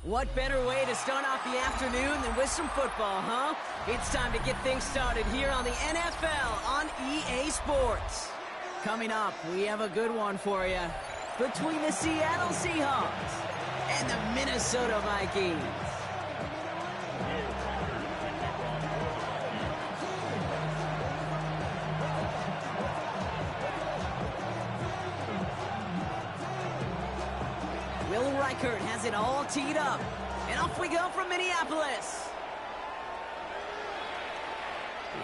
What better way to start off the afternoon than with some football, huh? It's time to get things started here on the NFL on EA Sports. Coming up, we have a good one for you. Between the Seattle Seahawks and the Minnesota Vikings. Will Reichert has it all teed up. And off we go from Minneapolis.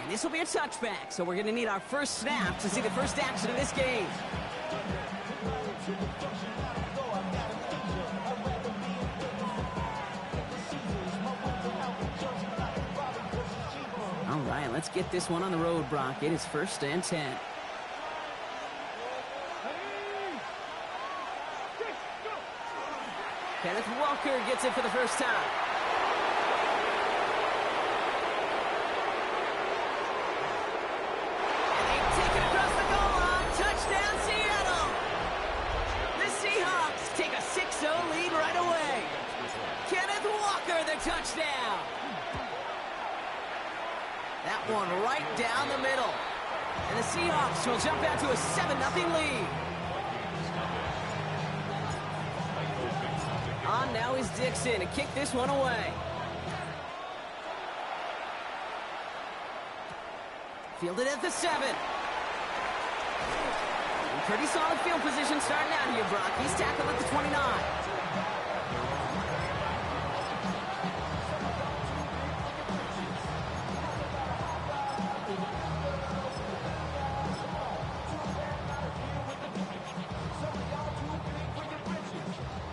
And this will be a touchback, so we're going to need our first snap to see the first action of this game. All right, let's get this one on the road, Brock. It is 1st and 10. Kenneth Walker gets it for the first time. And they take it across the goal line. Touchdown, Seattle. The Seahawks take a 6-0 lead right away. Kenneth Walker, the touchdown. That one right down the middle. And the Seahawks will jump out to a 7-0 lead. On now is Dixon to kick this one away. Fielded at the 7. Pretty solid field position starting out here, Brock. He's tackled at the 29.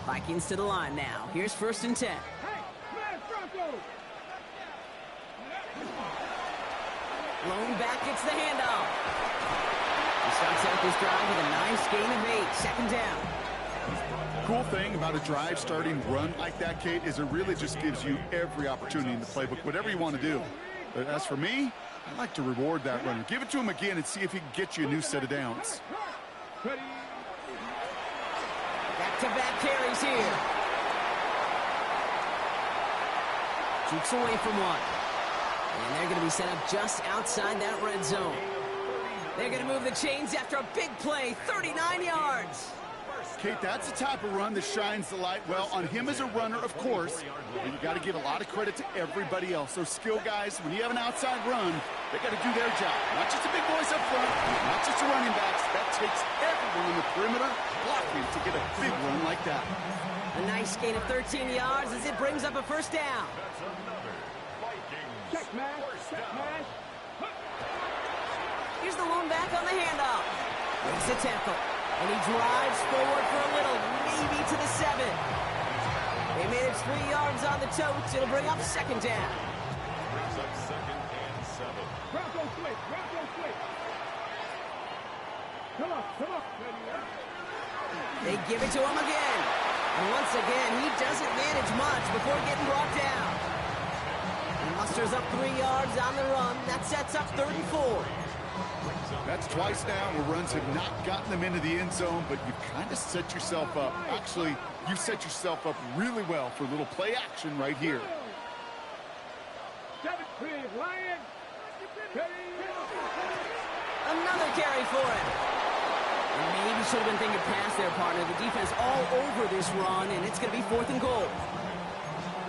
Vikings to the line now. Here's 1st and 10. Lone back gets the handoff. He starts out this drive with a nice gain of 8. 2nd down. Cool thing about a drive starting run like that, Kate, is it really just gives you every opportunity in the playbook, whatever you want to do. But as for me, I like to reward that runner. Give it to him again and see if he can get you a new set of downs. Back-to-back carries here. Jukes away from one. And they're going to be set up just outside that red zone. They're going to move the chains after a big play, 39 yards. Kate, that's the type of run that shines the light well on him as a runner, of course. But you got to give a lot of credit to everybody else. Those skill guys, when you have an outside run, they got to do their job. Not just the big boys up front, not just the running backs. That takes everyone in the perimeter blocking to get a big run like that. A nice gain of 13 yards as it brings up a 1st down. Check, man. Check, man. Here's the lone back on the handoff. Makes a tackle. And he drives forward for a little, maybe to the 7. They manage 3 yards on the totes. It'll bring up 2nd down. Brings up 2nd and 7. Bronco switch. Bronco switch. Come on. They give it to him again. And once again, he doesn't manage much before getting brought down. He musters up 3 yards on the run. That sets up 3rd and 4. That's twice now where runs have not gotten them into the end zone, but you've kind of set yourself up. Actually, you set yourself up really well for a little play action right here. 7-3, Lion. Another carry for him. And maybe should have been thinking past their partner. The defense all over this run, and it's going to be 4th and goal.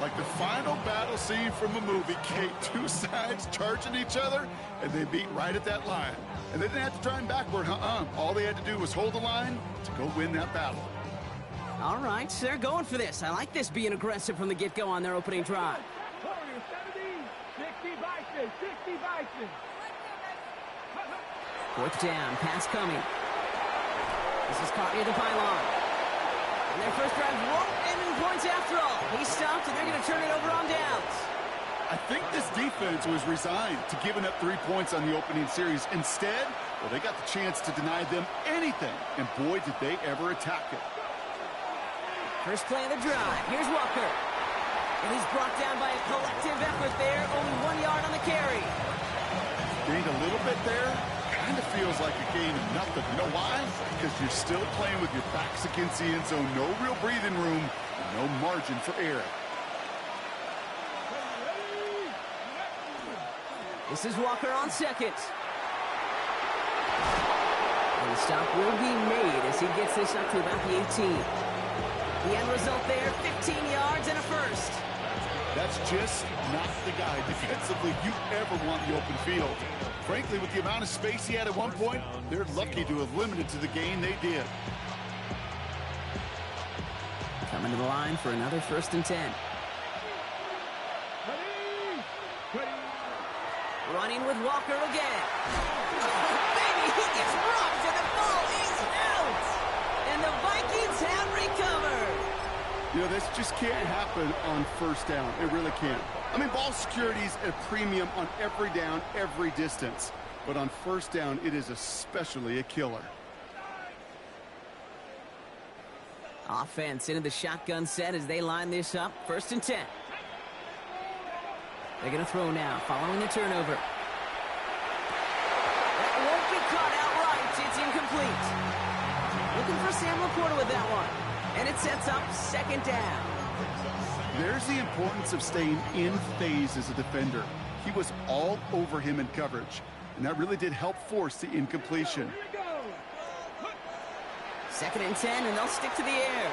Like the final battle scene from a movie, Kate, 2 sides charging each other, and they beat right at that line. And they didn't have to try and backward, All they had to do was hold the line to go win that battle. All right, so they're going for this. I like this being aggressive from the get-go on their opening drive. 60 Vikings. 4th down, pass coming. This is caught near the pylon. And their first drive won't end in points after all. He stopped, and they're going to turn it over on downs. I think this defense was resigned to giving up 3 points on the opening series. Instead, well, they got the chance to deny them anything, and boy, did they ever attack it. First play of the drive. Here's Walker. And he's brought down by a collective effort there. Only 1 yard on the carry. Gained a little bit there. Kind of feels like a gain of nothing. You know why? Because you're still playing with your backs against the end zone. No real breathing room. No margin for error. This is Walker on second. And the stop will be made as he gets this up to about the 18. The end result there, 15 yards and a first. That's just not the guy defensively you ever want in the open field. Frankly, with the amount of space he had at one point, they're lucky to have limited to the gain they did. Coming to the line for another 1st and 10. Running with Walker again. Oh, baby, he gets rocked and the ball is out. And the Vikings have recovered. You know, this just can't happen on 1st down. It really can't. I mean, ball security is at a premium on every down, every distance. But on 1st down, it is especially a killer. Offense into the shotgun set as they line this up. 1st and 10. They're going to throw now, following the turnover. That won't be caught outright. It's incomplete. Looking for Sam Laporta with that one. And it sets up 2nd down. There's the importance of staying in phase as a defender. He was all over him in coverage, and that really did help force the incompletion. 2nd and 10, and they'll stick to the air.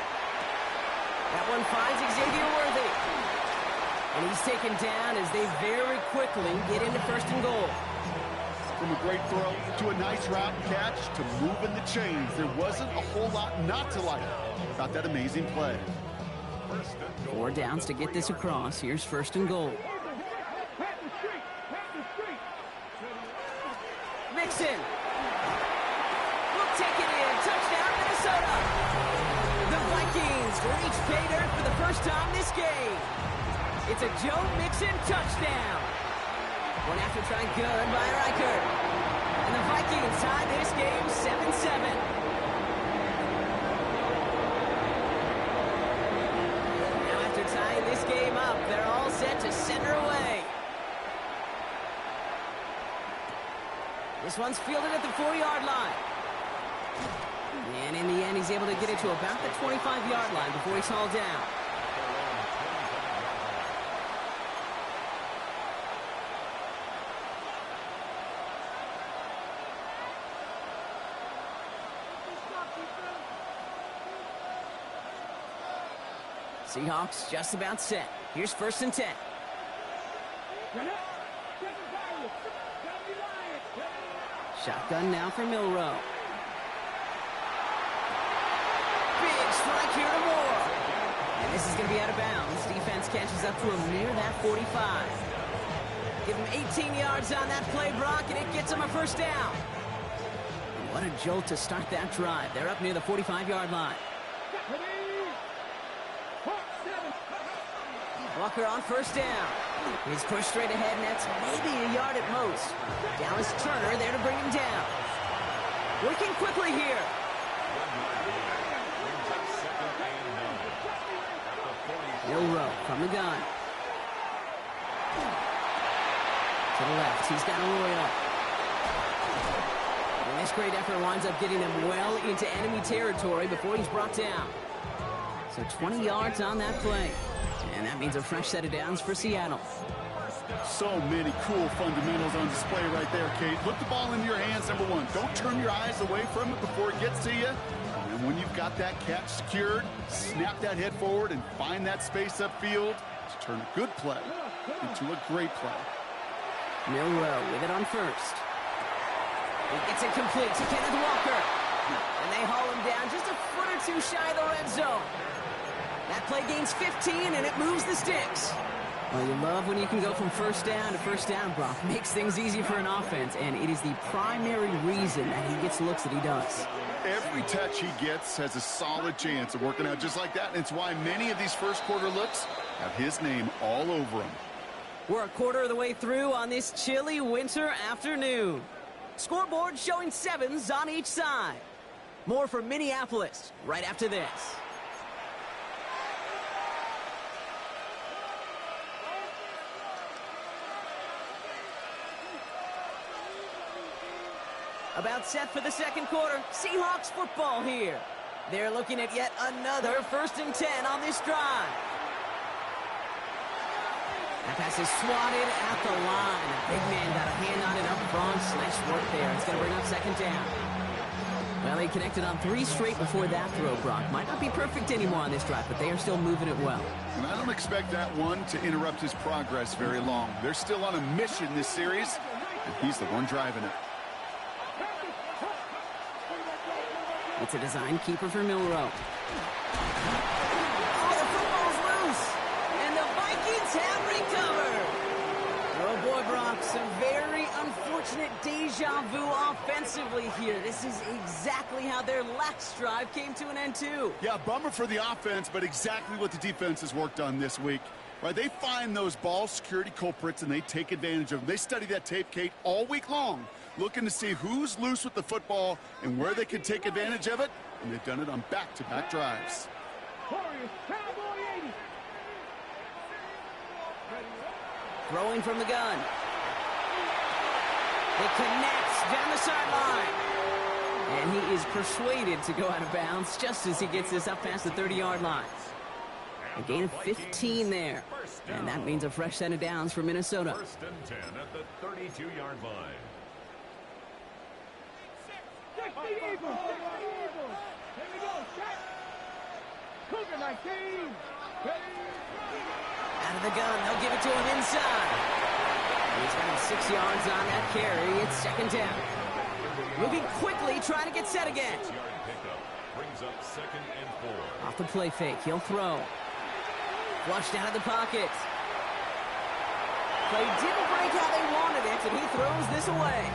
That one finds Xavier Worthy. And he's taken down as they very quickly get into 1st and goal. From a great throw to a nice route catch to moving the chains, there wasn't a whole lot not to like about that amazing play. 4 downs to get this across. Here's 1st and goal. Mixon. Will take it in. Touchdown, Minnesota. The Vikings reach pay dirt for the first time this game. It's a Joe Mixon touchdown. One after try good by Riker. And the Vikings tie this game 7-7. Now after tying this game up, they're all set to send her away. This one's fielded at the 4-yard line. And in the end, he's able to get it to about the 25-yard line before he's hauled down. Seahawks just about set. Here's 1st and 10. Shotgun now for Milrow. Big strike here to Moore. And this is going to be out of bounds. Defense catches up to him near that 45. Give him 18 yards on that play, Brock, and it gets him a 1st down. What a jolt to start that drive. They're up near the 45-yard line. Walker on 1st down. He's pushed straight ahead, and that's maybe a yard at most. Dallas Turner there to bring him down. Working quickly here. Milrow from the gun. To the left, he's got Arroyo. And this great effort winds up getting him well into enemy territory before he's brought down. So 20 yards on that play. And that means a fresh set of downs for Seattle. So many cool fundamentals on display right there, Kate. Put the ball in your hands, number one. Don't turn your eyes away from it before it gets to you. And when you've got that catch secured, snap that head forward and find that space upfield to turn a good play into a great play. Milrow with it on 1st. He gets it complete to Kenneth Walker. And they haul him down just a foot or two shy of the red zone. That play gains 15, and it moves the sticks. Well, you love when you can go from 1st down to 1st down, Brock. Makes things easy for an offense, and it is the primary reason that he gets looks that he does. Every touch he gets has a solid chance of working out just like that, and it's why many of these first quarter looks have his name all over them. We're a quarter of the way through on this chilly winter afternoon. Scoreboard showing 7s on each side. More from Minneapolis right after this. About set for the 2nd quarter. Seahawks football here. They're looking at yet another 1st and 10 on this drive. That pass is swatted at the line. The big man got a hand on it up front. Nice work there. It's going to bring up second down. Well, they connected on 3 straight before that throw, Brock. Might not be perfect anymore on this drive, but they are still moving it well. And I don't expect that one to interrupt his progress very long. They're still on a mission this series, and he's the one driving it. It's a design keeper for Milrow. Oh, the football's loose, and the Vikings have recovered. Oh, boy, Brock, some very unfortunate deja vu offensively here. This is exactly how their last drive came to an end, too. Yeah, bummer for the offense, but exactly what the defense has worked on this week. Right, they find those ball security culprits, and they take advantage of them. They study that tape, Kate, all week long, looking to see who's loose with the football and where they can take advantage of it, and they've done it on back-to-back drives. Throwing from the gun. It connects down the sideline. And he is persuaded to go out of bounds just as he gets this up past the 30-yard line. A gain of 15 there. And that means a fresh set of downs for Minnesota. First and 10 at the 32-yard line. Here we go, set. Cougar 19. Out of the gun, they'll give it to him inside. He's got him 6 yards on that carry. It's second down. Moving quickly, trying to get set again. 6-yard pickup brings up second and 4. Off the play fake, he'll throw. Flushed out of the pocket. Play didn't break how they wanted it, and he throws this away.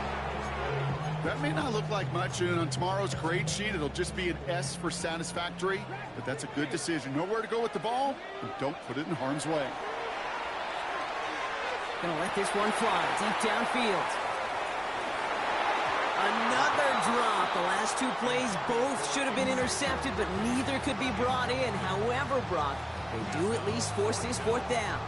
That may not look like much, and on tomorrow's grade sheet, it'll just be an S for satisfactory, but that's a good decision. Know where to go with the ball, and don't put it in harm's way. Gonna let this one fly deep downfield. Another drop. The last 2 plays both should have been intercepted, but neither could be brought in. However, Brock, they do at least force this 4th down.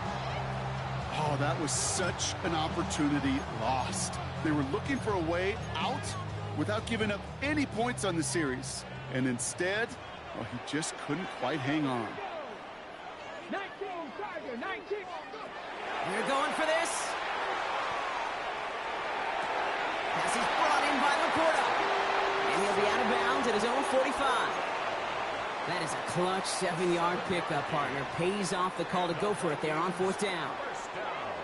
Oh, that was such an opportunity lost. They were looking for a way out without giving up any points on the series. And instead, well, he just couldn't quite hang on. 19, Tiger, 19. We're going for this. Pass is brought in by Laporta. And he'll be out of bounds at his own 45. That is a clutch 7-yard pickup, partner. Pays off the call to go for it there on 4th down.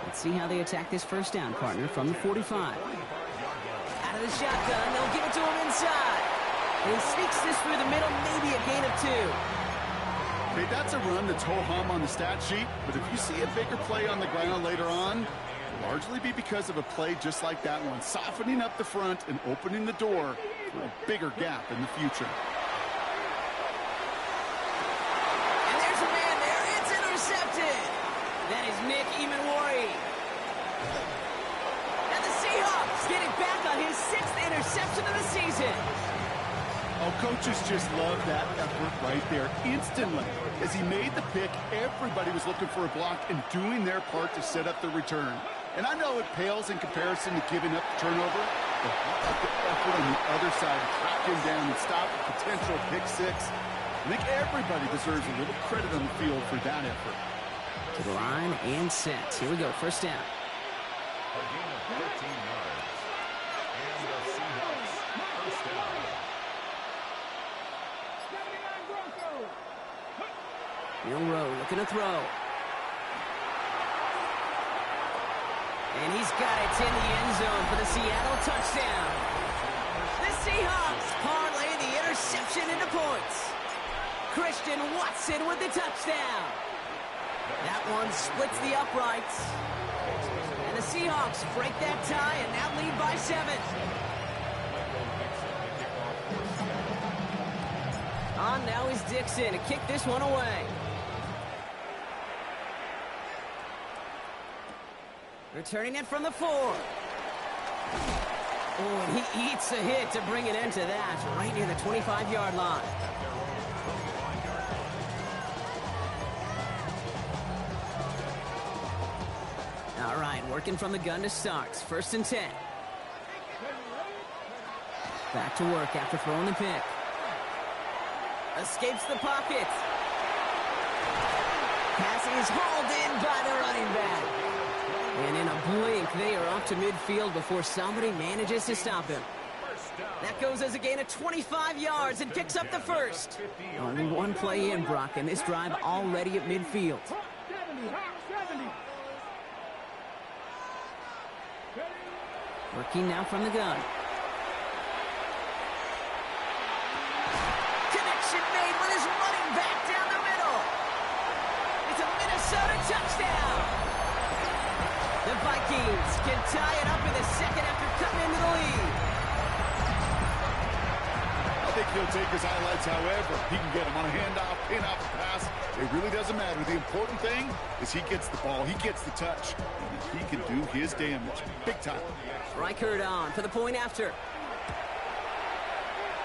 Let's see how they attack this first down, partner, from the 45. Out of the shotgun, they'll give it to him inside. And he sneaks this through the middle, maybe a gain of 2. Okay, that's a run that's ho-hum on the stat sheet, but if you see a bigger play on the ground later on, it'll largely be because of a play just like that one, softening up the front and opening the door for a bigger gap in the future. And there's a man there. It's intercepted. That is Nick Emanwari. And the Seahawks getting back on his 6th interception of the season. Oh, coaches just love that effort right there. Instantly, as he made the pick, everybody was looking for a block and doing their part to set up the return. And I know it pales in comparison to giving up the turnover, but how about the effort on the other side to track him down and stop a potential pick 6? I think everybody deserves a little credit on the field for that effort. To the line and set. Here we go, first down. A gain of 13 yards. And the Seahawks first down. 79 Broncos. Milrow looking to throw. And he's got it in the end zone for the Seattle touchdown. The Seahawks parlay the interception into points. Christian Watson with the touchdown. That one splits the uprights. And the Seahawks break that tie and now lead by 7. On now is Dixon to kick this one away. Returning it from the 4. Oh, and he eats a hit to bring it into that, right near the 25-yard line. All right, working from the gun to start. First and 10. Back to work after throwing the pick. Escapes the pocket. Pass is hauled in by the running back. And in a blink, they are up to midfield before somebody manages to stop him. That goes as a gain of 25 yards and picks up the first. Only one play in, Brock, and this drive already at midfield. 70, 70. Working now from the gun. Connection made with his running back down the middle. It's a Minnesota touchdown. The Vikings can tie it up in the second after cutting into the lead. I think he'll take his highlights however he can get them on a handoff, pin off a pass. It really doesn't matter. The important thing is he gets the ball, he gets the touch, and he can do his damage big time. Reichert on for the point after.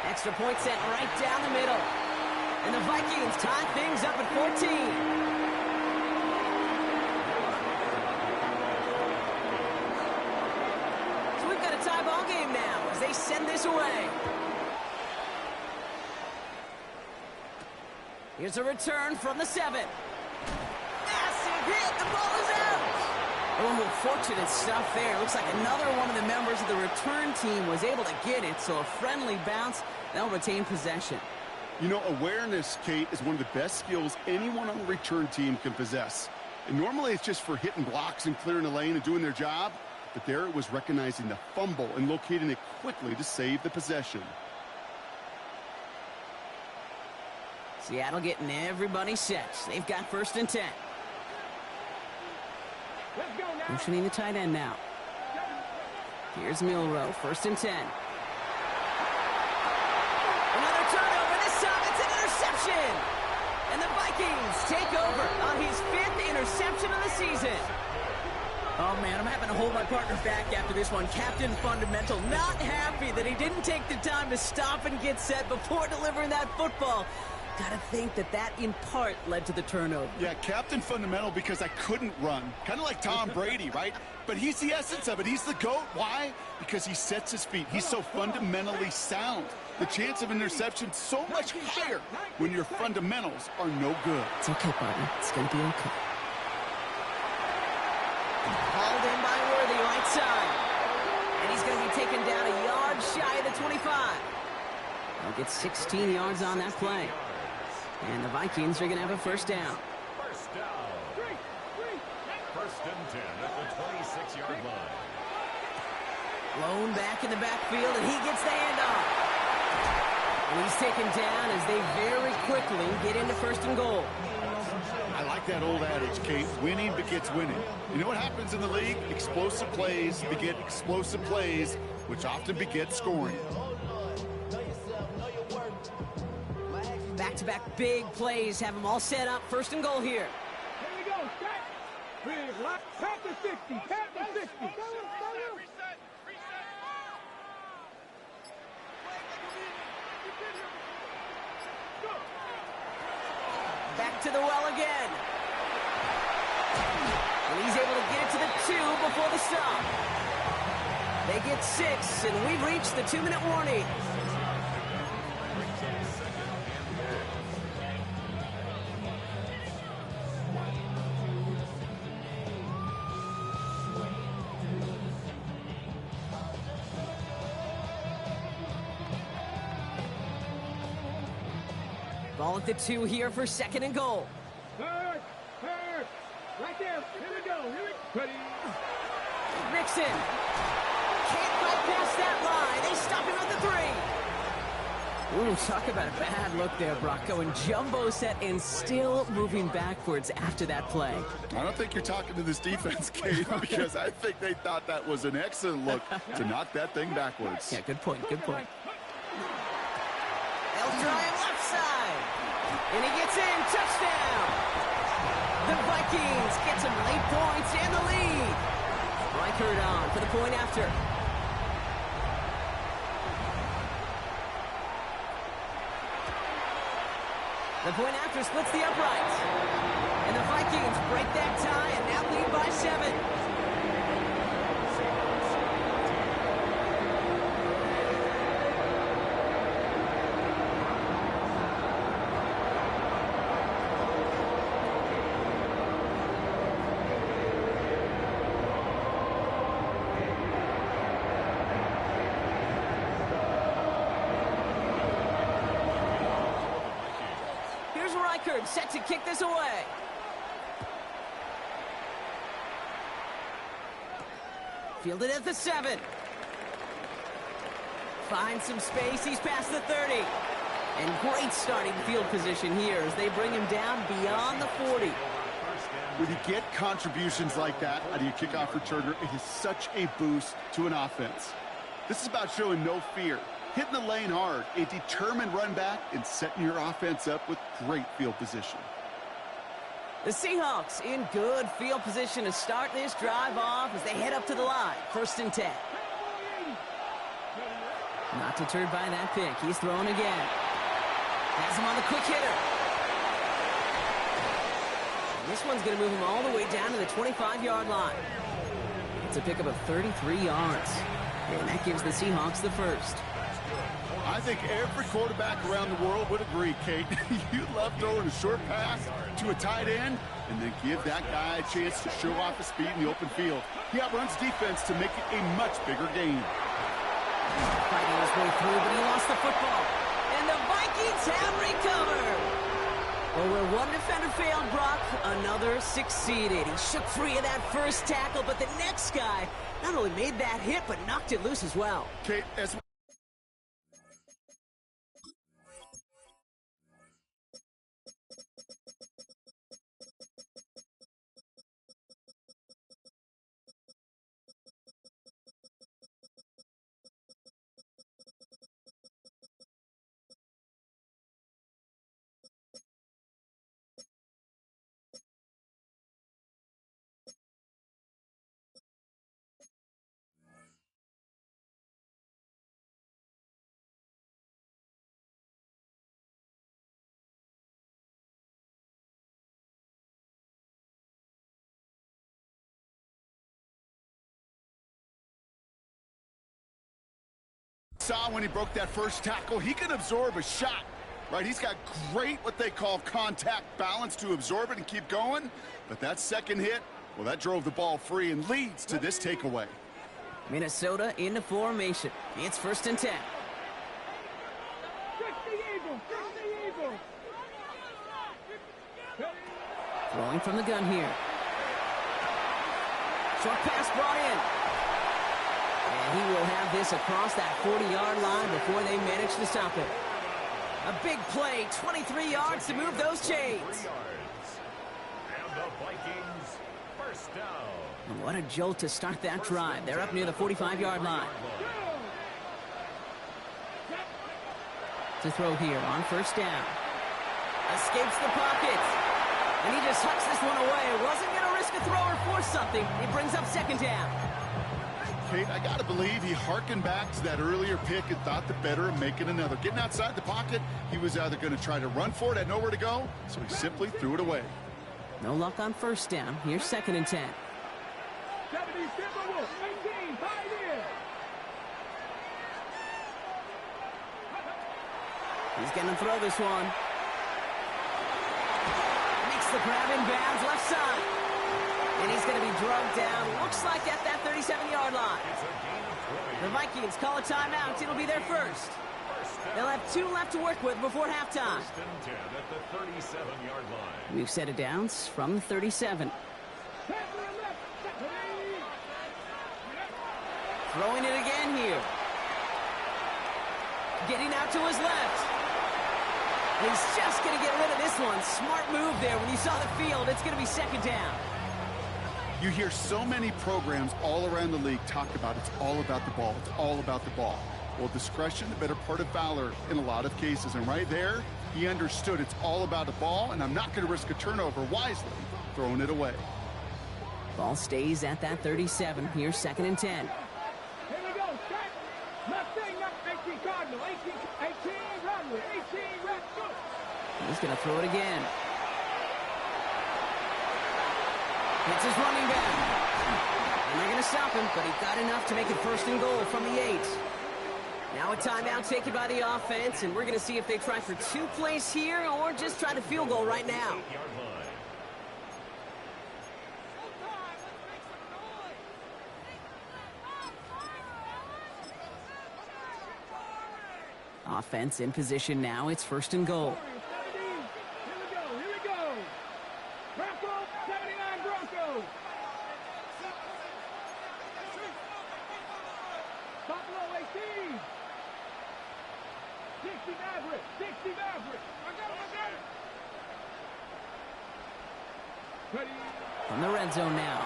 Extra point set right down the middle. And the Vikings tie things up at 14. So we've got a tie ball game now as they send this away. Here's a return from the 7. Massive hit. The ball is out. Oh, fortunate stuff there. Looks like another one of the members of the return team was able to get it, so a friendly bounce. They'll retain possession. You know, awareness, Kate, is one of the best skills anyone on the return team can possess. And normally it's just for hitting blocks and clearing the lane and doing their job. But there it was recognizing the fumble and locating it quickly to save the possession. Seattle getting everybody set. They've got 1st and 10. Let's go now. Motioning the tight end now. Here's Milrow, 1st and 10. Another turnover. This time it's an interception. And the Vikings take over on his 5th interception of the season. Oh, man, I'm having to hold my partner back after this one. Captain Fundamental not happy that he didn't take the time to stop and get set before delivering that football. Gotta think that in part led to the turnover. Yeah, Captain Fundamental because I couldn't run. Kind of like Tom Brady, right? But he's the essence of it. He's the GOAT. Why? Because he sets his feet. He's so fundamentally sound. The chance of interception so much higher when your fundamentals are no good. It's okay, partner. It's gonna be okay. Hauled in by Worthy, right side. And he's gonna be taken down a yard shy of the 25. He'll get 16 yards on that play. And the Vikings are going to have a 1st down. First down. 1st and 10 at the 26-yard line. Blown back in the backfield, and he gets the handoff. And he's taken down as they very quickly get into 1st and goal. I like that old adage, Kate. Winning begets winning. You know what happens in the league? Explosive plays beget explosive plays, which often beget scoring. Back-to-back big plays have them all set up. 1st and goal here. Here we go. Set. Big lock. Tap the 60. Tap the 60. Back to the well again. And he's able to get it to the 2 before the stop. They get 6, and we've reached the 2-minute warning. Ball at the 2 here for 2nd and goal. Third. Right there. Here we go. Ready. Nixon can't bypass that line. They stop him at the 3. Ooh, talk about a bad look there, Brock. Going jumbo set and still moving backwards after that play. I don't think you're talking to this defense, Kate, because I think they thought that was an excellent look to knock that thing backwards. Yeah, good point, good point. They'll try him left side. And he gets in. Touchdown. The Vikings get some late points and the lead. Reichert on for the point after. The point after splits the uprights. And the Vikings break that tie and now lead by 7. record, set to kick this away. Fielded at the 7. Finds some space, he's past the 30. And great starting field position here as they bring him down beyond the 40. When you get contributions like that out of your kickoff returner, it is such a boost to an offense. This is about showing no fear, hitting the lane hard, a determined run back, and setting your offense up with great field position. The Seahawks in good field position to start this drive off as they head up to the line. 1st and 10. Not deterred by that pick. He's throwing again. Has him on the quick hitter. And this one's going to move him all the way down to the 25-yard line. It's a pickup of 33 yards. And that gives the Seahawks the first. I think every quarterback around the world would agree, Kate. You love throwing a short pass to a tight end and then give that guy a chance to show off his speed in the open field. He outruns defense to make it a much bigger game. Fighting his way through, but he lost the football. And the Vikings have recovered. Well, where one defender failed, Brock, another succeeded. He shook free of that first tackle, but the next guy not only made that hit, but knocked it loose as well. Kate, as saw when he broke that first tackle, he can absorb a shot, right? He's got great what they call contact balance to absorb it and keep going. But that second hit, well, that drove the ball free and leads to this takeaway. Minnesota into formation. It's 1st and 10. Throwing from the gun here. Short pass brought in. And he will have this across that 40-yard line before they manage to stop it. A big play, 23 yards to move those chains. And the Vikings, first down. And what a jolt to start that drive. They're up near the 45-yard line. To throw here on 1st down. Escapes the pocket. And he just hucks this one away. Wasn't going to risk a throw or force something. He brings up 2nd down. Kate, I got to believe he harkened back to that earlier pick and thought the better of making another. Getting outside the pocket, he was either going to try to run for it, had nowhere to go, so he simply threw it away. No luck on 1st down. Here's 2nd and 10. He's going to throw this one. Makes the grab in bounds, left side. And he's going to be drugged down. Looks like at that 37-yard line. The Vikings call a timeout. It'll be their first. They'll have 2 left to work with before halftime. 1st and 10 at the 37-yard line. We've set it down from the 37. Throwing it again here. Getting out to his left. He's just going to get rid of this one. Smart move there. When you saw the field, it's going to be 2nd down. You hear so many programs all around the league talk about it's all about the ball. It's all about the ball. Well, discretion, the better part of valor in a lot of cases. And right there, he understood it's all about the ball, and I'm not going to risk a turnover wisely, throwing it away. Ball stays at that 37. Here's 2nd and 10. Here we go. Left thing, 18 Cardinal. 18 Runway. 18 Red. He's going to throw it again. It's his running back. And they're going to stop him, but he got enough to make it 1st and goal from the 8. Now a timeout taken by the offense, and we're going to see if they try for 2 plays here or just try the field goal right now. Offense in position now. It's 1st and goal. Here we go. Buffalo 18. 60 Maverick. 60 Maverick. I got it. Ready. From the red zone now.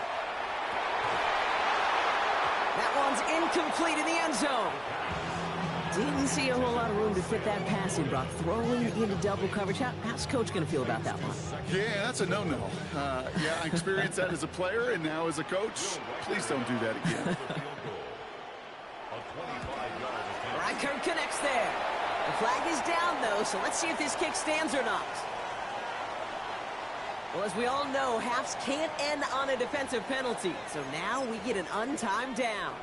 That one's incomplete in the end zone. Didn't see a whole lot of room to fit that pass in, Brock. Throwing into double coverage. How's Coach going to feel about that one? Yeah, that's a no-no. Yeah, I experienced that as a player and now as a coach. Please don't do that again. Reichert connects there. The flag is down, though, so let's see if this kick stands or not. Well, as we all know, halves can't end on a defensive penalty, so now we get an untimed down.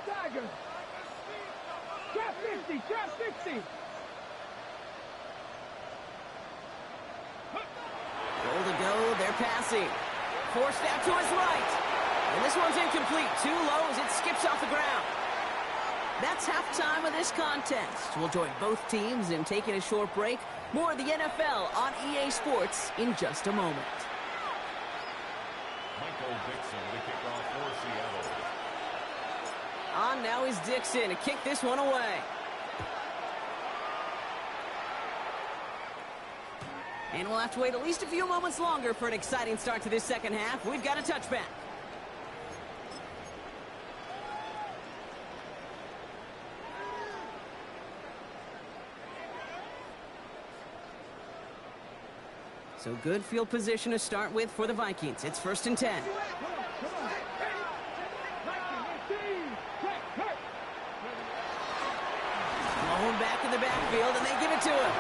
Tiger. Trap 50, trap 50. Goal to go, they're passing. Forced out to his right. And this one's incomplete. Too low as it skips off the ground. That's halftime of this contest. We'll join both teams in taking a short break. More of the NFL on EA Sports in just a moment. Michael Dixon to kick off for Seattle. On now is Dixon to kick this one away. And we'll have to wait at least a few moments longer for an exciting start to this second half. We've got a touchback. So good field position to start with for the Vikings. It's 1st and 10. Blown back in the backfield, and they give it to him.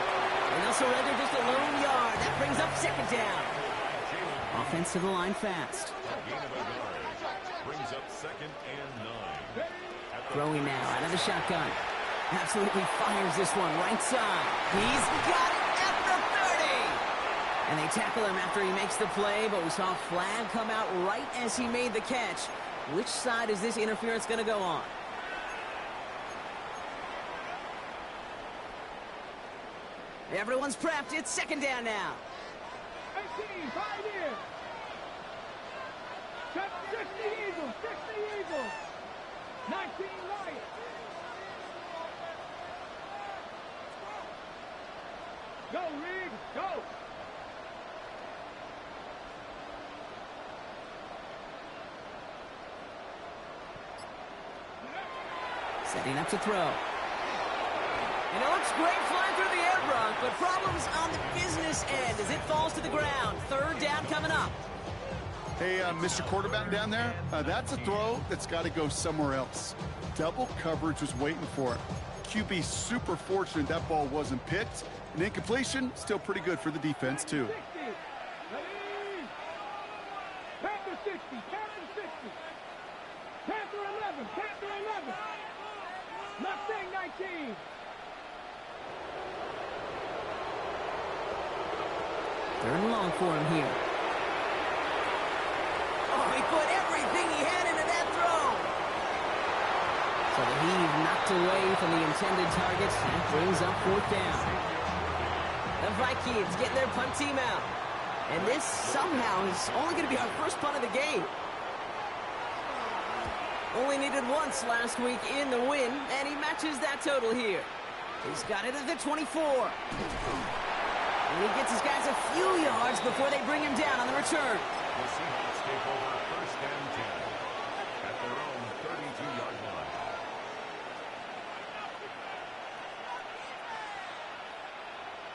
And they'll surrender just a lone yard. That brings up 2nd down. Offense to the line fast. Gain of a yard. Brings up 2nd and 9. Throwing now out of the shotgun. Absolutely fires this one right side. He's got it at the 30. And they tackle him after he makes the play, but we saw a flag come out right as he made the catch. Which side is this interference going to go on? Everyone's prepped. It's 2nd down now. 18, 5 in. 60 Eagles, 60 Eagles. 19 Lions. Go, Reed, go. Setting up to throw. And it looks great flying through the air, Brock, but problems on the business end as it falls to the ground. 3rd down coming up. Hey, Mr. Quarterback down there, that's a throw that's got to go somewhere else. Double coverage was waiting for it. QB super fortunate that ball wasn't picked. And incompletion, still pretty good for the defense, too. 60. Ready. Panther 60, Panther 60. Panther 11, Panther 11. Mustang 19. Third and long for him here. Oh, he put everything he had into that throw. So the heave knocked away from the intended targets. That brings up 4th down. The Vikings getting their punt team out. And this somehow is only going to be our first punt of the game. Only needed once last week in the win, and he matches that total here. He's got it at the 24. And he gets his guys a few yards before they bring him down on the return. The Seahawks take over 1st and 10 at their own 32-yard line.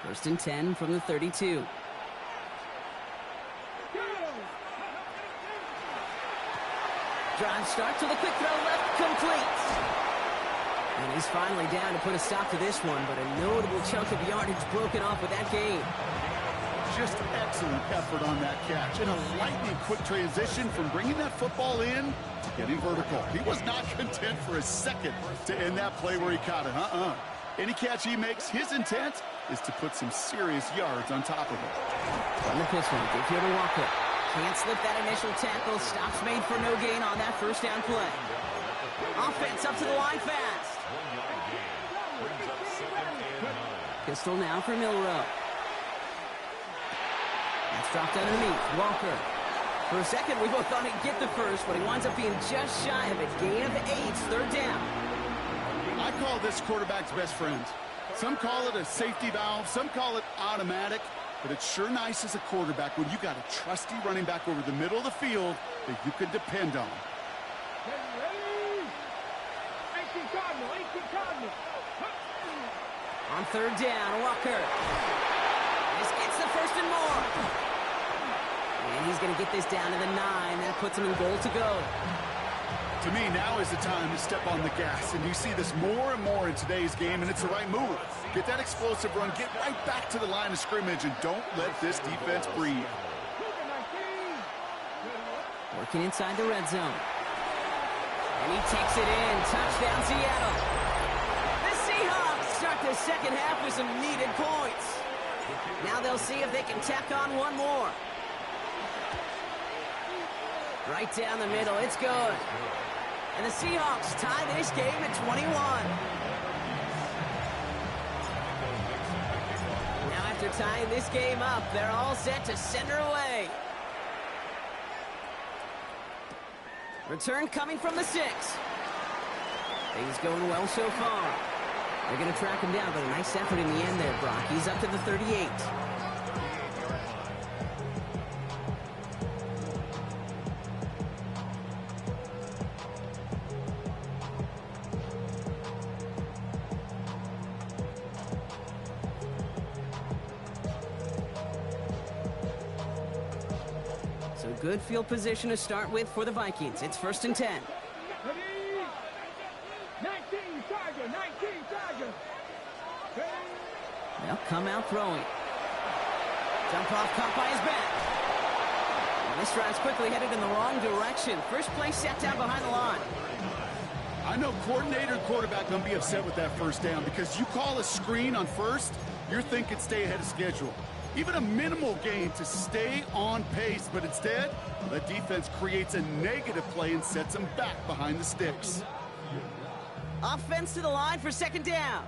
First and 10 from the 32. Drive start to the quick throw left, complete. And he's finally down to put a stop to this one, but a notable chunk of yardage broken off with that gain. Just excellent effort on that catch. And a lightning quick transition from bringing that football in to getting vertical. He was not content for a second to end that play where he caught it. Any catch he makes, his intent is to put some serious yards on top of it. From the pistol, give here to Walker. Can't slip that initial tackle. Stops made for no gain on that first down play. Offense up to the line fast. Pistol now for Milrow. That's dropped underneath. Walker. For a second, we both thought he'd get the first, but he winds up being just shy of it. Gain of 8, third down. I call this quarterback's best friend. Some call it a safety valve, some call it automatic, but it's sure nice as a quarterback when you got a trusty running back over the middle of the field that you can depend on. On third down, Walker. This gets the first and more. And he's going to get this down to the 9. That puts him in goal to go. To me, now is the time to step on the gas, and you see this more and more in today's game, and it's the right move. Get that explosive run, get right back to the line of scrimmage, and don't let this defense breathe. Working inside the red zone. And he takes it in. Touchdown, Seattle. The Seahawks start the second half with some needed points. Now they'll see if they can tack on one more. Right down the middle. It's good. And the Seahawks tie this game at 21. Now after tying this game up, they're all set to send her away. Return coming from the 6. Things going well so far. They're going to track him down, but a nice effort in the end there, Brock. He's up to the 38. So good field position to start with for the Vikings. It's 1st and 10. 19 Tiger. They'll come out throwing. Jump off, caught by his back. And this drive's quickly headed in the wrong direction. First play set down behind the line. I know coordinator and quarterback going to be upset with that first down because you call a screen on first, you're thinking stay ahead of schedule. Even a minimal gain to stay on pace, but instead, the defense creates a negative play and sets them back behind the sticks. Offense to the line for second down.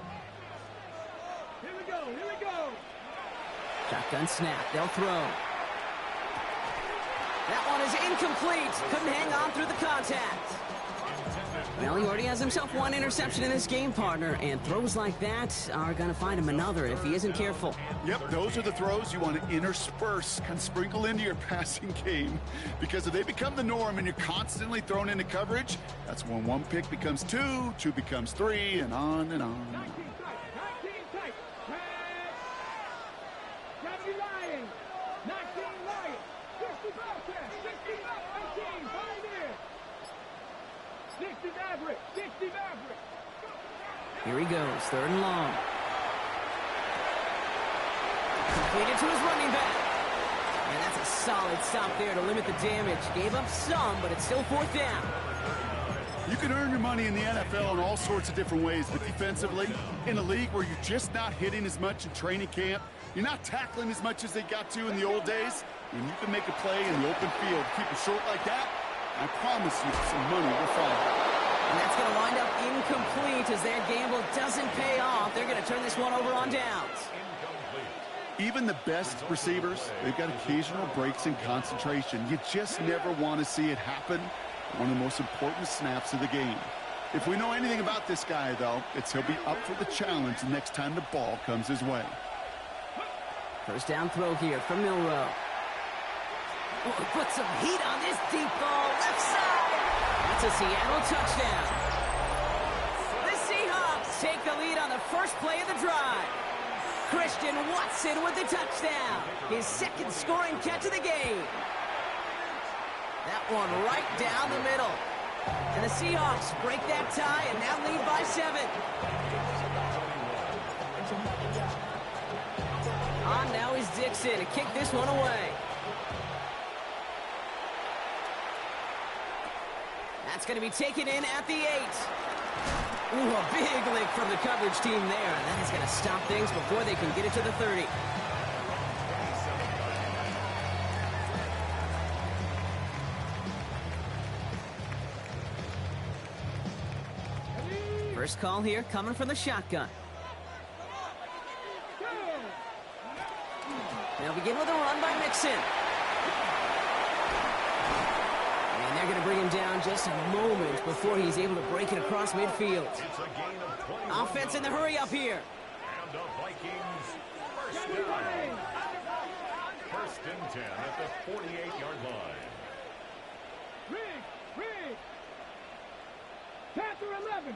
Here we go. Shotgun snap. They'll throw. That one is incomplete. Couldn't hang on through the contact. Well, he already has himself one interception in this game, partner, and throws like that are going to find him another if he isn't careful. Yep, those are the throws you want to intersperse, kind of sprinkle into your passing game, because if they become the norm and you're constantly thrown into coverage, that's when one pick becomes 2, 2 becomes 3, and on and on. 19 tight. Gravity Lions. 19 Lions. 60 Bobcats. 60 18. Pioneer. 60 Maverick. Here he goes, 3rd and long. Completed to his running back. And that's a solid stop there to limit the damage. Gave up some, but it's still 4th down. You can earn your money in the NFL in all sorts of different ways, but defensively, in a league where you're just not hitting as much in training camp, you're not tackling as much as they got to in the old days, and you can make a play in the open field. Keep it short like that, I promise you some money will follow. And that's going to wind up incomplete as their gamble doesn't pay off. They're going to turn this one over on downs. Even the best receivers, they've got occasional breaks in concentration. You just never want to see it happen. One of the most important snaps of the game. If we know anything about this guy, though, it's he'll be up for the challenge the next time the ball comes his way. First down throw here from Milrow. Oh, put some heat on this deep ball, left side. That's a Seattle touchdown. The Seahawks take the lead on the first play of the drive. Christian Watson with the touchdown. His second scoring catch of the game. That one right down the middle. And the Seahawks break that tie and now lead by 7. On now is Dixon to kick this one away. That's going to be taken in at the 8. Ooh, a big lick from the coverage team there. That is going to stop things before they can get it to the 30. First call here coming from the shotgun. They'll begin with a run by Mixon. And they're going to bring him down just a moment before he's able to break it across midfield. It's a gain of 21. Offense in the hurry up here. And the Vikings first down. First and 10 at the 48-yard line. Rig. Panther 11.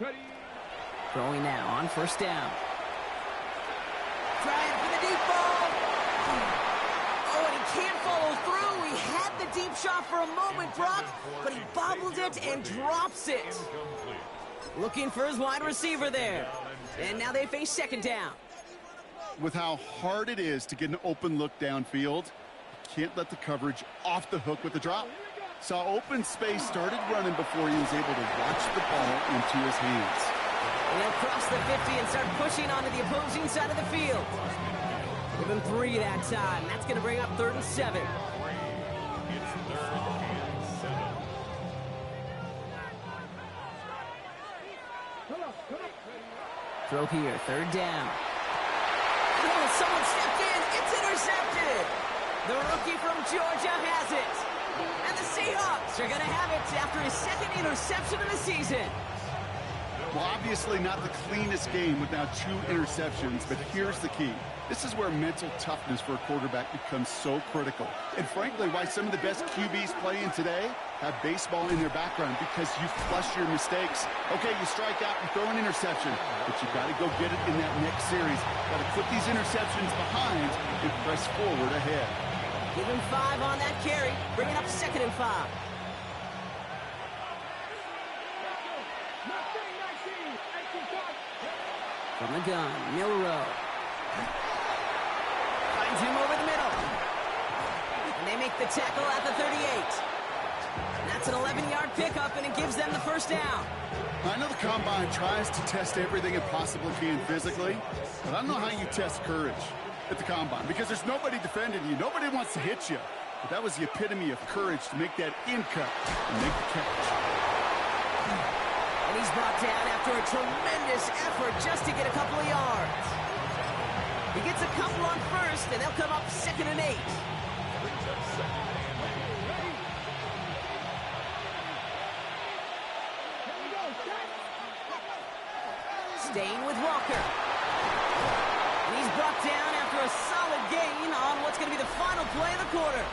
Ready. Throwing now on first down. Trying for the deep ball. Oh, and he can't follow through. He had the deep shot for a moment, Brock, but he bobbled it and drops it. Incomplete. Looking for his wide receiver there. And now they face second down. With how hard it is to get an open look downfield, can't let the coverage off the hook with the drop. Saw open space, started running before he was able to watch the ball into his hands. And they'll cross the 50 and start pushing onto the opposing side of the field. Give him 3 that time. That's going to bring up 3rd and 7. It's 3rd and 7. Throw here, 3rd down. Oh, someone stepped in. It's intercepted. The rookie from Georgia has it. And the Seahawks are going to have it after his 2nd interception of the season. Well, obviously not the cleanest game with now 2 interceptions, but here's the key. This is where mental toughness for a quarterback becomes so critical. And frankly, why some of the best QBs playing today have baseball in their background, because you flush your mistakes. Okay, you strike out and throw an interception, but you got to go get it in that next series. Got to put these interceptions behind and press forward ahead. Give him 5 on that carry, bringing up 2nd and 5. From the gun, Milrow. Finds him over the middle. And they make the tackle at the 38. That's an 11-yard pickup, and it gives them the first down. I know the Combine tries to test everything it possibly can physically, but I don't know how you test courage at the Combine, because there's nobody defending you. Nobody wants to hit you. But that was the epitome of courage to make that in cut and make the catch. And he's brought down after a tremendous effort just to get a couple of yards. He gets a couple on first, and they'll come up 2nd and 8. Brings up 2nd and 8. Staying with Walker. And he's brought down after a solid gain on what's going to be the final play of the quarter.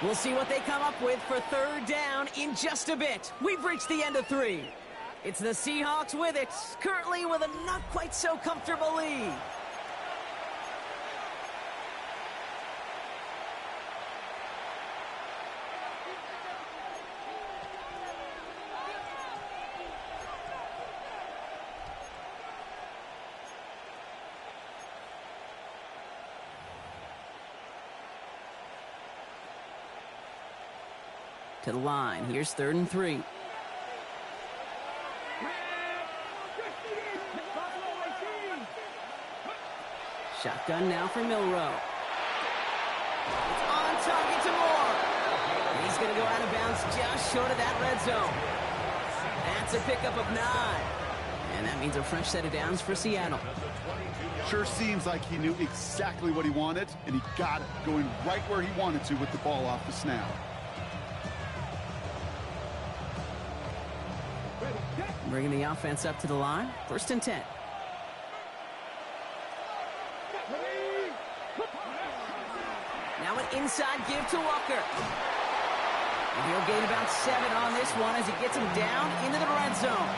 We'll see what they come up with for 3rd down in just a bit. We've reached the end of 3. It's the Seahawks with it, currently with a not quite so comfortable lead. To the line. Here's 3rd and 3. Shotgun now for Milrow. It's on target to Moore. And he's going to go out of bounds just short of that red zone. That's a pickup of 9. And that means a fresh set of downs for Seattle. Sure seems like he knew exactly what he wanted, and he got it, going right where he wanted to with the ball off the snap. Bringing the offense up to the line. 1st and 10. Now an inside give to Walker. And he'll gain about 7 on this one as he gets him down into the red zone.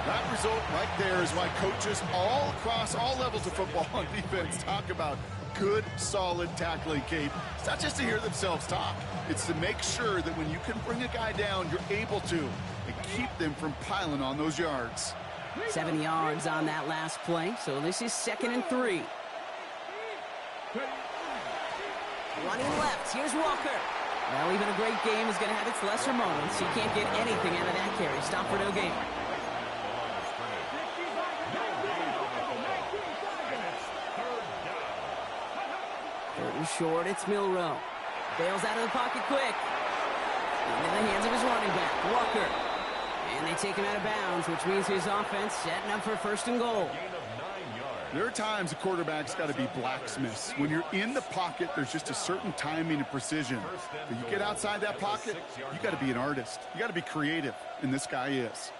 That result right there is why coaches all across all levels of football and defense talk about good, solid tackling, Kate. It's not just to hear themselves talk. It's to make sure that when you can bring a guy down, you're able to, and keep them from piling on those yards. 7 yards on that last play, so this is 2nd and 3. Running left, here's Walker. Well, even a great game is going to have its lesser moments. You can't get anything out of that carry. Stop for no gain. Third and short, it's Milrow. Bails out of the pocket quick. Into the hands of his running back, Walker. And they take him out of bounds, which means his offense setting up for 1st and goal. Gain of 9 yards. There are times a quarterback's got to be blacksmiths. When you're in the pocket, there's just a certain timing and precision. But you get outside that pocket, you got to be an artist. You got to be creative, and this guy is.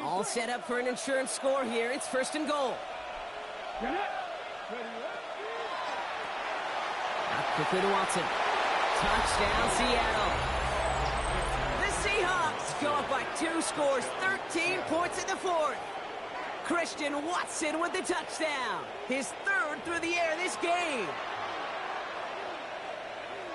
All set up for an insurance score here. It's 1st and goal. Out quickly to Watson. Touchdown, Seattle. The Seahawks go up by 2 scores, 13 points in the 4th. Christian Watson with the touchdown. His 3rd through the air this game.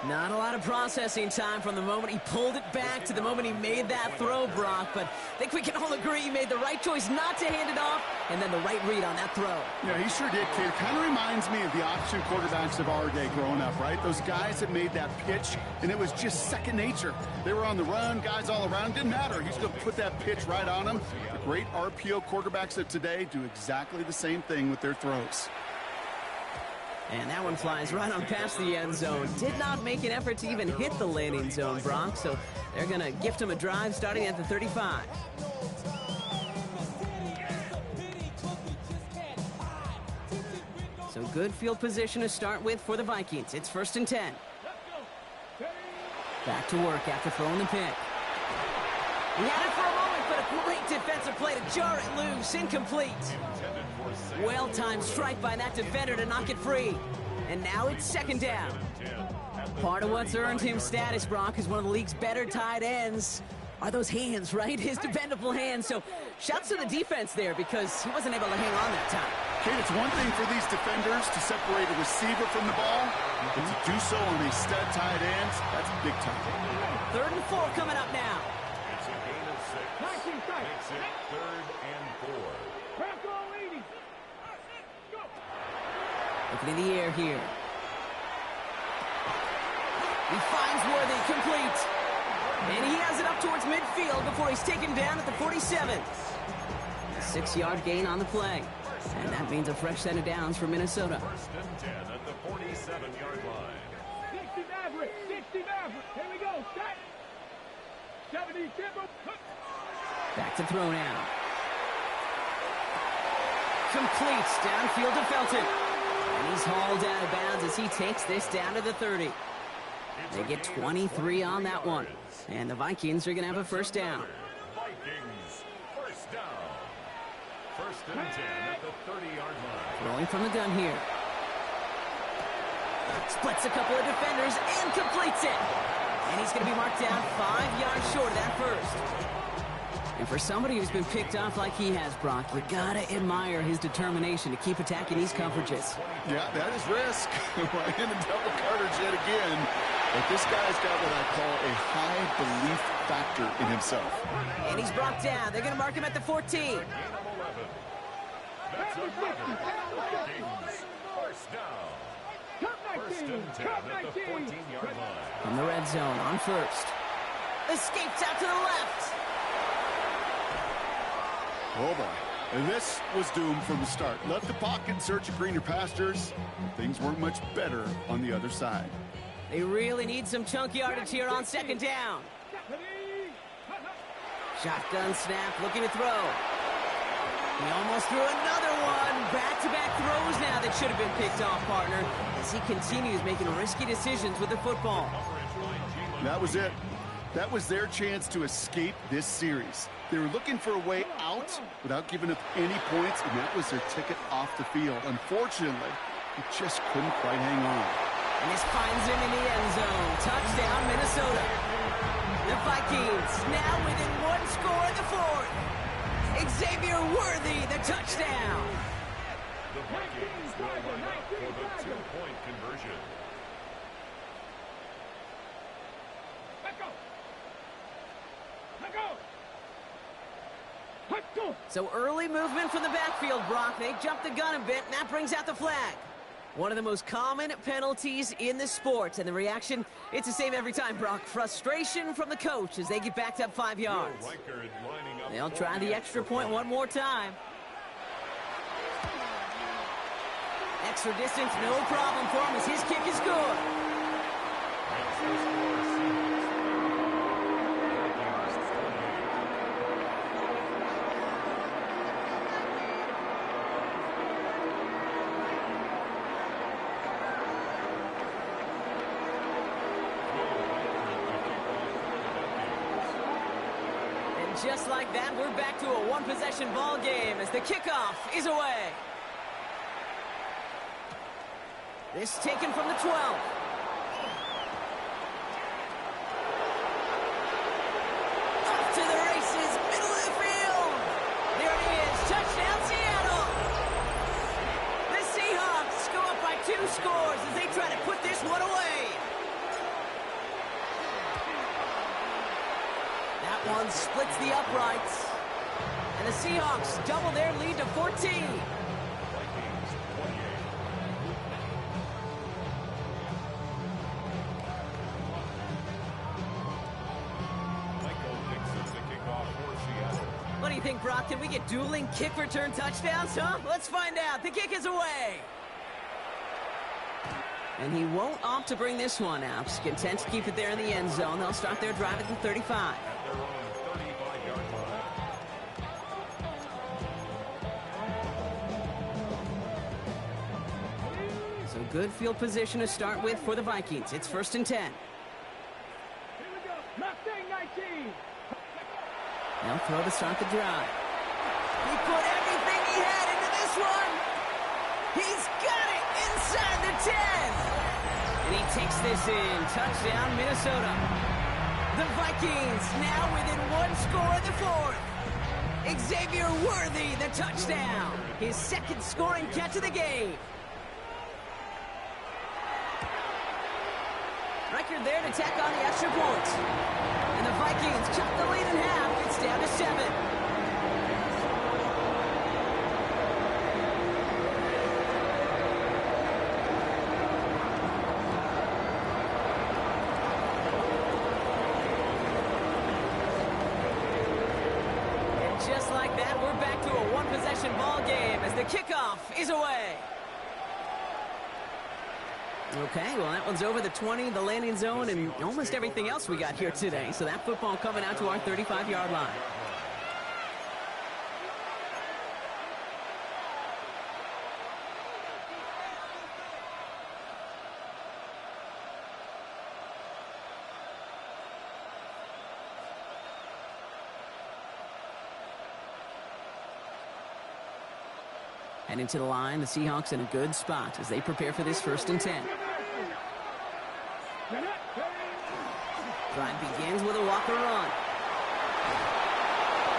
Not a lot of processing time from the moment he pulled it back to the moment he made that throw, Brock. But I think we can all agree he made the right choice not to hand it off, and then the right read on that throw. Yeah, he sure did, kid. Kind of reminds me of the option quarterbacks of our day growing up, right? Those guys that made that pitch, and it was just second nature. They were on the run, guys all around. Didn't matter. He's going to put that pitch right on them. The great RPO quarterbacks of today do exactly the same thing with their throws. And that one flies right on past the end zone. Did not make an effort to even hit the landing zone, Brock. So they're going to gift him a drive starting at the 35. So good field position to start with for the Vikings. It's 1st and 10. Back to work after throwing the pick. He had it for a moment, but a great defensive play to jar it loose. Incomplete. Well-timed strike by that defender to knock it free. And now it's 2nd down. Part of what's earned him status, Brock, is one of the league's better tight ends. Are those hands, right? His dependable hands. So shouts to the defense there because he wasn't able to hang on that time. Kate, it's one thing for these defenders to separate a receiver from the ball, but to do so on a stud tight end, that's big time. 3rd and 4 coming up now. It's a gain of 6. Makes it 3rd and 4. Looking in the air here. He finds Worthy, complete. And he has it up towards midfield before he's taken down at the 47. A 6-yard gain on the play. And that means a fresh set of downs for Minnesota. 1st and 10 at the 47-yard line. 60 Maverick. Here we go. Set. 70 Timber. Back to throw now. Complete. Downfield to Felton. And he's hauled out of bounds as he takes this down to the 30. They get 23 on that one. And the Vikings are going to have a 1st down. Vikings, 1st down. 1st and 10 at the 30-yard line. Throwing from the gun here. Splits a couple of defenders and completes it. And he's going to be marked down 5 yards short of that 1st. And for somebody who's been picked off like he has, Brock, you gotta admire his determination to keep attacking these coverages. Yeah, that is risk. Right in the double coverage yet again. But this guy's got what I call a high belief factor in himself. And he's brought down. They're gonna mark him at the 14. Gain of 11. That's another Vikings, 1st down. 1st and 10 at the 14-yard line. From the red zone on 1st. Escapes out to the left. Oh, boy. And this was doomed from the start. Left the pocket in search of greener pastures. Things weren't much better on the other side. They really need some chunk yardage here on 2nd down. Shotgun snap, looking to throw. He almost threw another one. Back-to-back throws now that should have been picked off, partner, as he continues making risky decisions with the football. That was it. That was their chance to escape this series. They were looking for a way out without giving up any points, and that was their ticket off the field. Unfortunately, he just couldn't quite hang on. And this finds him in the end zone. Touchdown, Minnesota. The Vikings now within 1 score in the 4th. Xavier Worthy, the touchdown. The Vikings will line up for the 2-point conversion. So early movement from the backfield, Brock. They jumped the gun a bit, and that brings out the flag. One of the most common penalties in the sport, and the reaction, it's the same every time, Brock. Frustration from the coach as they get backed up 5 yards. They'll try the extra point one more time. Extra distance, no problem for him as his kick is good. just like that, we're back to a one-possession ball game as the kickoff is away. This taken from the 12. Off to the races, middle of the field. There it is, touchdown Seattle. The Seahawks go up by 2 scores as they try to put this one away. That one splits the uprights. And the Seahawks double their lead to 14. What do you think, Brock? Can we get dueling kick return touchdowns, huh? Let's find out. The kick is away. And he won't opt to bring this one out. He's content to keep it there in the end zone. They'll start their drive at the 35. So good field position to start with for the Vikings. It's 1st and 10. Here we go. Mustang 19. They'll throw to start the drive. He put everything he had into this one. He's got it inside the 10. And he takes this in. Touchdown, Minnesota. The Vikings now within 1 score in the 4th. Xavier Worthy, the touchdown. His 2nd scoring catch of the game. Record there to tack on the extra points. And the Vikings cut the lead in half. It's down to 7. And just like that, we're back to a one-possession ball game as the kickoff is away. Okay, well, that one's over the 20, the landing zone, and almost everything else we got here today. So that football coming out to our 35-yard line. And into the line, the Seahawks in a good spot as they prepare for this 1st and 10. Drive begins with a Walker run.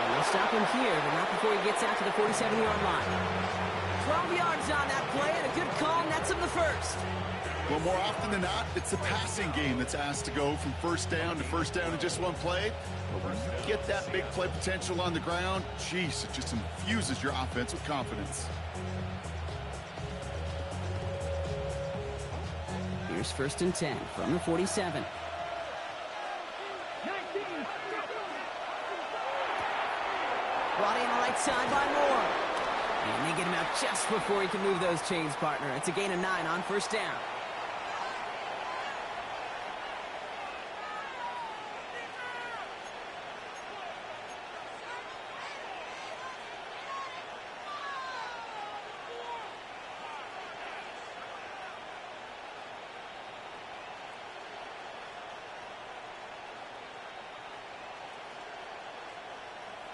And they'll stop him here, but not before he gets out to the 47-yard line. 12 yards on that play, and a good call nets him the 1st. Well, more often than not, it's the passing game that's asked to go from 1st down to 1st down in just one play. But when you get that big play potential on the ground, geez, it just infuses your offense with confidence. Here's 1st and 10 from the 47. Brought in right side by Moore. And they get him out just before he can move those chains, partner. It's a gain of 9 on 1st down.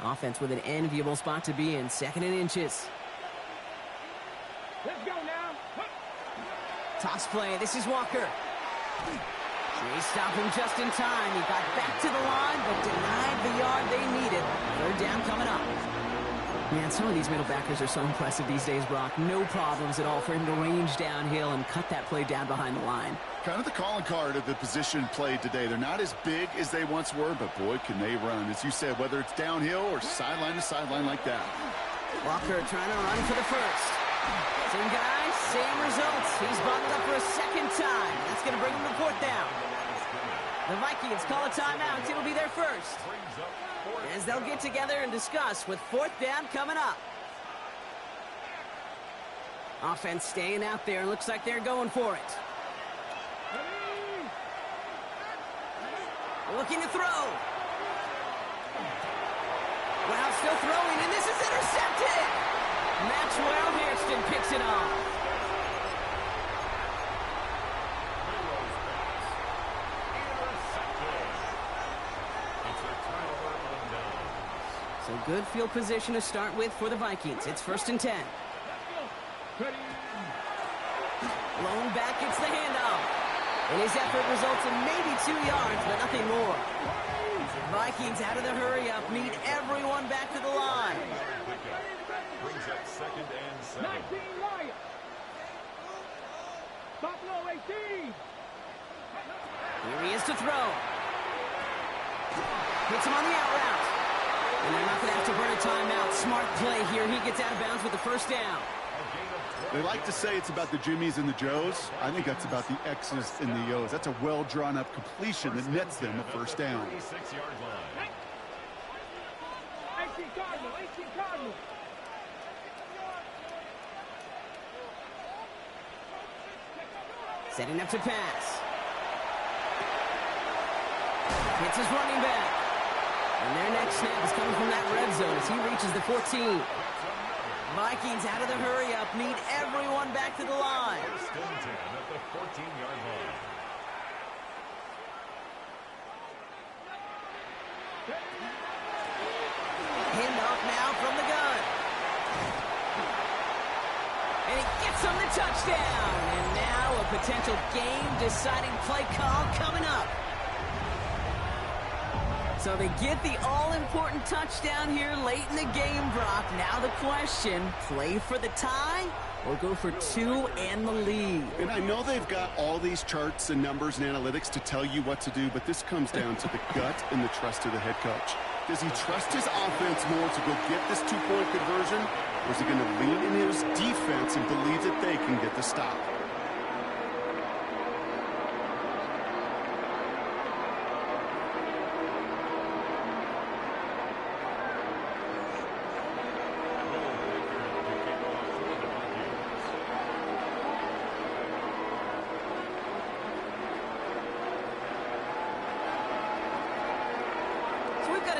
Offense with an enviable spot to be in. 2nd and inches. Let's go now. Toss play. This is Walker. They stop him just in time. He got back to the line, but denied the yard they needed. 3rd down coming up. Man, some of these middle backers are so impressive these days, Brock. No problems at all for him to range downhill and cut that play down behind the line. Kind of the calling card of the position played today. They're not as big as they once were, but boy, can they run. As you said, whether it's downhill or sideline to sideline like that. Walker trying to run for the 1st. Same guy, same results. He's bottled up for a 2nd time. That's going to bring him to 4th down. The Vikings call a timeout. It'll be their 1st. As they'll get together and discuss with 4th down coming up. Offense staying out there. Looks like they're going for it. Looking to throw. Well, still throwing, and this is intercepted. Maxwell Hairston picks it off. So good field position to start with for the Vikings. It's 1st and 10. Blown back, it's the handoff. And his effort results in maybe 2 yards, but nothing more. Vikings out of the hurry-up, need everyone back to the line. Brings up 2nd and 7. 19 Lions. Buffalo 18. Here he is to throw. Hits him on the out route. And they're not going to have to burn a timeout. Smart play here. He gets out of bounds with the 1st down. They like to say it's about the Jimmies and the Joes. I think that's about the X's and the O's. That's a well-drawn-up completion that nets them a 1st down. 36-yard line. 18 Cardinal, 18 Cardinal. Setting up to pass. Hits his running back. And their next snap is coming from that red zone as he reaches the 14. Vikings out of the hurry-up, need everyone back to the line. 1st and 10 at the 14-yard line. Handoff now from the gun. And he gets him the touchdown. And now a potential game-deciding play call coming up. So they get the all-important touchdown here late in the game, Brock. Now the question, play for the tie or go for 2 and the lead? And I know they've got all these charts and numbers and analytics to tell you what to do, but this comes down to the gut and the trust of the head coach. Does he trust his offense more to go get this 2-point conversion, or is he going to lean in his defense and believe that they can get the stop?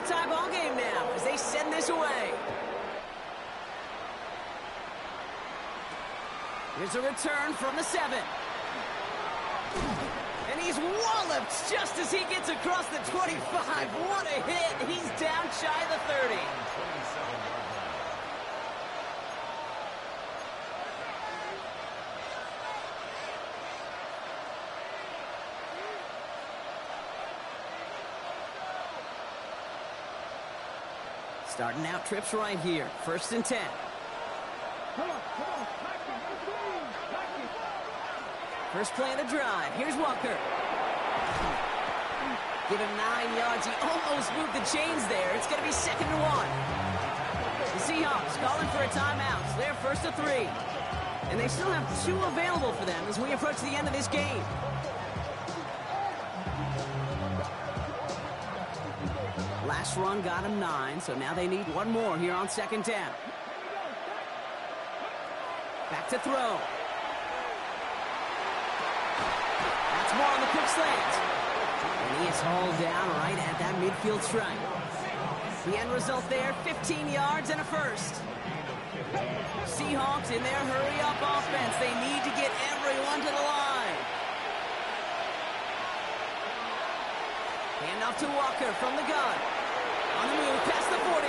Tie ball game now as they send this away. Here's a return from the 7. And he's walloped just as he gets across the 25. What a hit. He's down shy of the 30. Starting out trips right here. 1st and 10. Come on. First play of the drive. Here's Walker. Give him 9 yards. He almost moved the chains there. It's going to be 2nd and 1. The Seahawks calling for a timeout. So they're 1st and 3. And they still have 2 available for them as we approach the end of this game. Last run got him 9, so now they need 1 more here on 2nd down. Back to throw. That's more on the quick slant. And he is hauled down right at that midfield stripe. The end result there, 15 yards and a 1st. Seahawks in their hurry-up offense. They need to get everyone to the line. Hand off to Walker from the gun. On the move, past the 40.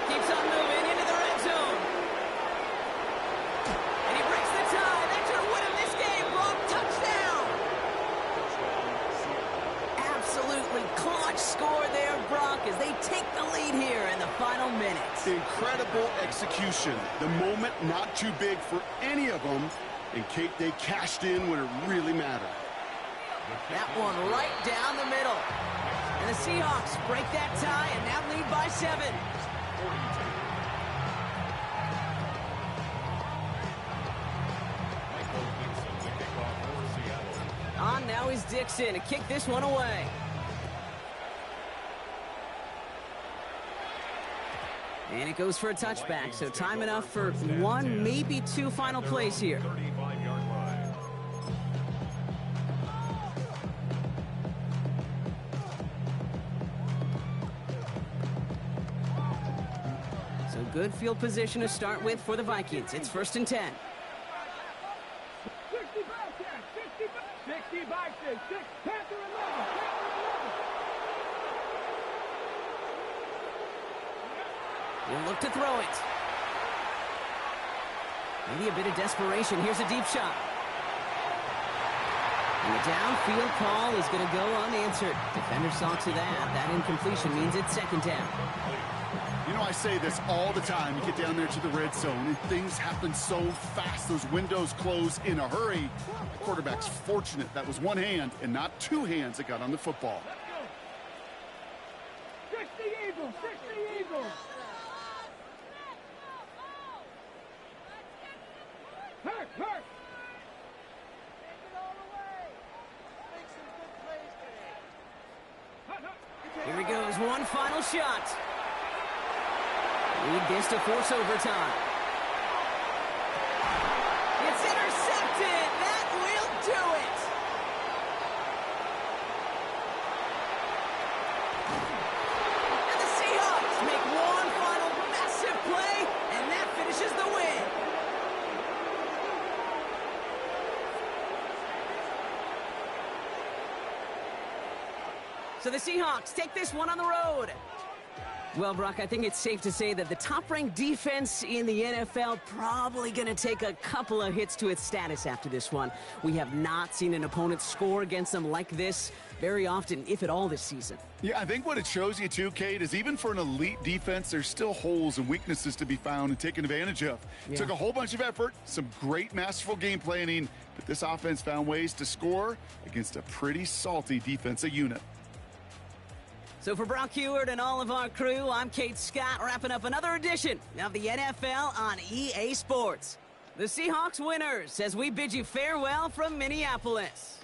Keeps on moving into the red zone. And he breaks the tie. That should win him this game, Brock. Touchdown. Absolutely clutch score there, Brock, as they take the lead here in the final minutes. Incredible execution. The moment not too big for any of them. And Kate, they cashed in when it really mattered. That one right down the middle. And the Seahawks break that tie and now lead by 7. On now is Dixon to kick this one away. And it goes for a touchback, so time enough for 1, maybe 2 final plays here. So good field position to start with for the Vikings. It's 1st and 10. 60 Vikings, 6, Panther 11, He'll look to throw it. Maybe a bit of desperation. Here's a deep shot. And the downfield call is going to go unanswered. Defender saw to that. That incompletion means it's second down. You know, I say this all the time. You get down there to the red zone, and things happen so fast. Those windows close in a hurry. The quarterback's fortunate that was one hand and not two hands that got on the football. 60 Eagles, 60 Eagles. Hurt, hurt. Here he goes, one final shot. Need this to force overtime. It's intercepted. That will do it. And the Seahawks make one final massive play, and that finishes the win. So the Seahawks take this one on the road. Well, Brock, I think it's safe to say that the top-ranked defense in the NFL probably going to take a couple of hits to its status after this one. We have not seen an opponent score against them like this very often, if at all, this season. Yeah, I think what it shows you, too, Kate, is even for an elite defense, there's still holes and weaknesses to be found and taken advantage of. Yeah. Took a whole bunch of effort, some great masterful game planning, but this offense found ways to score against a pretty salty defensive unit. So for Brock Heward and all of our crew, I'm Kate Scott, wrapping up another edition of the NFL on EA Sports. The Seahawks winners as we bid you farewell from Minneapolis.